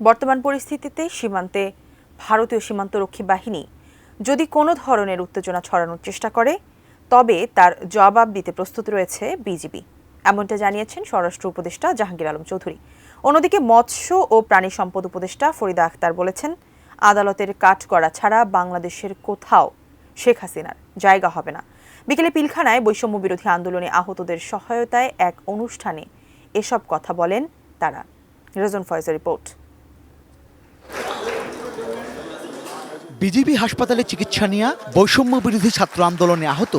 বর্তমান পরিস্থিতিতে সীমান্তে ভারতীয় সীমান্তরক্ষী বাহিনী যদি কোনো ধরনের উত্তেজনা ছড়ানোর চেষ্টা করে তবে তার জবাব দিতে প্রস্তুত রয়েছে বিজিবি, এমনটা জানিয়েছেন স্বরাষ্ট্র উপদেষ্টা জাহাঙ্গীর আলম চৌধুরী। অন্যদিকে মৎস্য ও প্রাণী সম্পদ উপদেষ্টা ফরিদা আক্তার বলেছেন, আদালতের কাঠগড়া ছাড়া বাংলাদেশের কোথাও শেখ হাসিনার জায়গা হবে না। বিকেলে পিলখানায় বৈষম্য বিরোধী আন্দোলনে আহতদের সহায়তায় এক অনুষ্ঠানে এসব কথা বলেন তারা। রেজন ফয়েজের রিপোর্ট। বিজিবি হাসপাতালে চিকিৎসা নেওয়া বৈষম্য বিরোধী ছাত্র আন্দোলনে আহত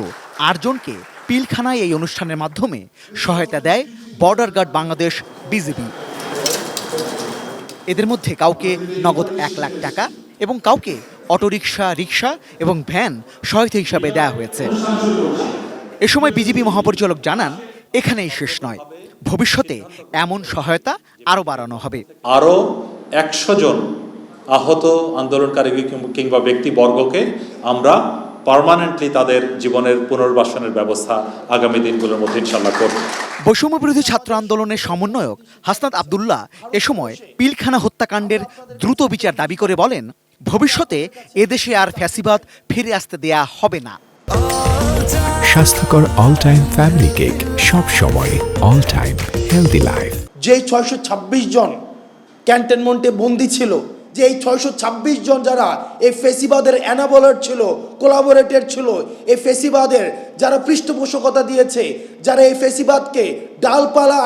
৮ জনকে পিলখানায় এই অনুষ্ঠানের মাধ্যমে সহায়তা দেয় বর্ডার গার্ড বাংলাদেশ বিজিবি। এদের মধ্যে কাউকে নগদ ১ লাখ টাকা এবং কাউকে অটোরিকশা, রিকশা এবং ভ্যান সহায়তা হিসাবে দেওয়া হয়েছে। এ সময় বিজিবি মহাপরিচালক জানান, এখানেই শেষ নয়, ভবিষ্যতে এমন সহায়তা আরও বাড়ানো হবে। আরও ১০০ জন আহত আন্দোলনকারী কিংবা ব্যক্তিবর্গকে আমরা পার্মানেন্টলি তাদের জীবনের পুনর্বাসনের ব্যবস্থা আগামী দিনগুলোর মধ্যে ইনশাআল্লাহ করব। বৈষম্য বিরোধী ছাত্র আন্দোলনের সমন্বয়ক হাসনাত আবদুল্লাহ এ সময় পিলখানা হত্যাকাণ্ডের দ্রুত বিচার দাবি করে বলেন, ভবিষ্যতে এদেশে আর ফ্যাসিবাদ ফিরে আসতে দেয়া হবে না। স্বাস্থ্যকর অল টাইম ফ্যামিলি কেক, সব সময় অল টাইম হেলদি লাইফ। যে 626 জন ক্যান্টনমেন্টে বন্দী ছিল, যে এই 626 জন যারা এই ফেসিবাদের অ্যানাবলার ছিল, কোলাবোরেটর ছিল, এই ফেসিবাদের যারা পৃষ্ঠপোষকতা দিয়েছে, যারা এই ফেসিবাদকে ডালপালা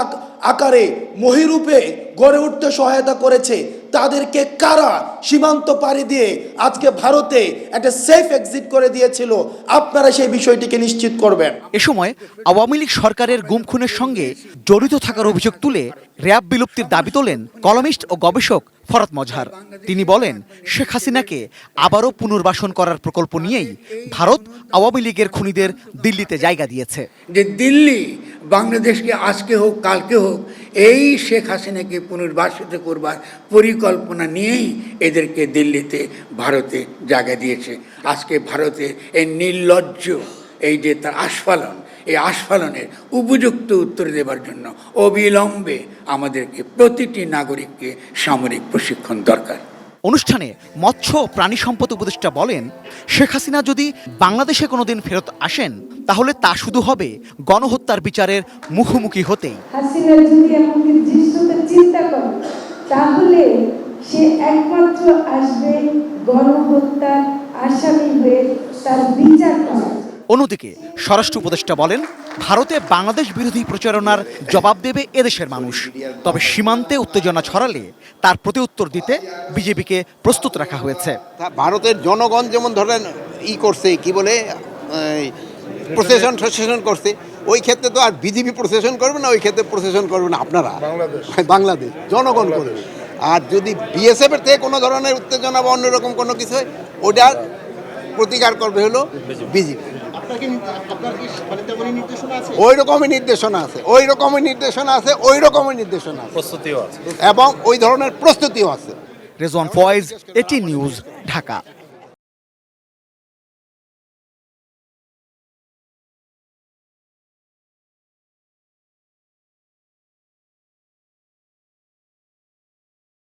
আকারে মহিরূপে গড়ে উঠতে সহায়তা করেছে, তাদেরকে কারা সীমান্ত পাড়ি দিয়ে আজকে ভারতে একটা সেফ এক্সিট করে দিয়েছিল, আপনারা সেই বিষয়টিকে নিশ্চিত করবেন। এ সময় আওয়ামী লীগ সরকারের গুম খুনের সঙ্গে জড়িত থাকার অভিযোগ তুলে র‍্যাব বিলুপ্তির দাবি তোলেন কলামিস্ট ও গবেষক ফরাত মজহার। তিনি বলেন, শেখ হাসিনাকে আবারও পুনর্বাসন করার প্রকল্প নিয়েই ভারত আওয়ামী লীগের খুনিদের দিল্লিতে জায়গা দিয়েছে। যে দিল্লি বাংলাদেশকে আজকে হোক কালকে হোক এই শেখ হাসিনাকে পুনর্বাসিত করবার পরিকল্পনা নিয়েই এদেরকে দিল্লিতে ভারতে জায়গা দিয়েছে। আজকে ভারতের এই নির্লজ্জ এই যে তার আস্ফালন, এই আস্ফালনের উপযুক্ত উত্তর দেবার জন্য অবিলম্বে আমাদেরকে প্রতিটি নাগরিককে সামরিক প্রশিক্ষণ দরকার। অনুষ্ঠানে মৎস্য ও প্রাণী সম্পদ উপদেষ্টা বলেন, শেখ হাসিনা যদি বাংলাদেশে কোনোদিন ফেরত আসেন তাহলে তা শুধু হবে গণহত্যার বিচারের মুখোমুখি হতেই। হাসিনা যদি এমন দৃশ্যটা চিন্তা করে তাহলে সে একমাত্র আসবে গণহত্যার আসামি হয়ে তার বিচার করা। অন্যদিকে স্বরাষ্ট্র উপদেষ্টা বলেন, ভারতে বাংলাদেশ বিরোধী প্রচারণার জবাব দেবে এদেশের মানুষ, তবে সীমান্তে উত্তেজনা ছড়ালে তার প্রতি উত্তর দিতে বিজেপিকে প্রস্তুত রাখা হয়েছে। ভারতের জনগণ যেমন ধরেন করছে, কি বলে প্রসেশন করছে, ওই ক্ষেত্রে তো আর বিজেপি প্রসেশন করবে না, ওই ক্ষেত্রে প্রসেশন করবে না আপনারা, বাংলাদেশ জনগণ করবে। আর যদি বিএসএফ এর থেকে কোনো ধরনের উত্তেজনা বা অন্যরকম কোনো কিছু হয়, ওটার প্রতিকার করবে হলো বিজেপি। ওই রকমই নির্দেশনা আছে, ওই রকমই নির্দেশনা আছে, ওই রকমই নির্দেশনা আছে, প্রস্তুতিও আছে এবং ওই ধরনের প্রস্তুতিও আছে। রেজওয়ান ফয়েজ, এটি নিউজ, ঢাকা।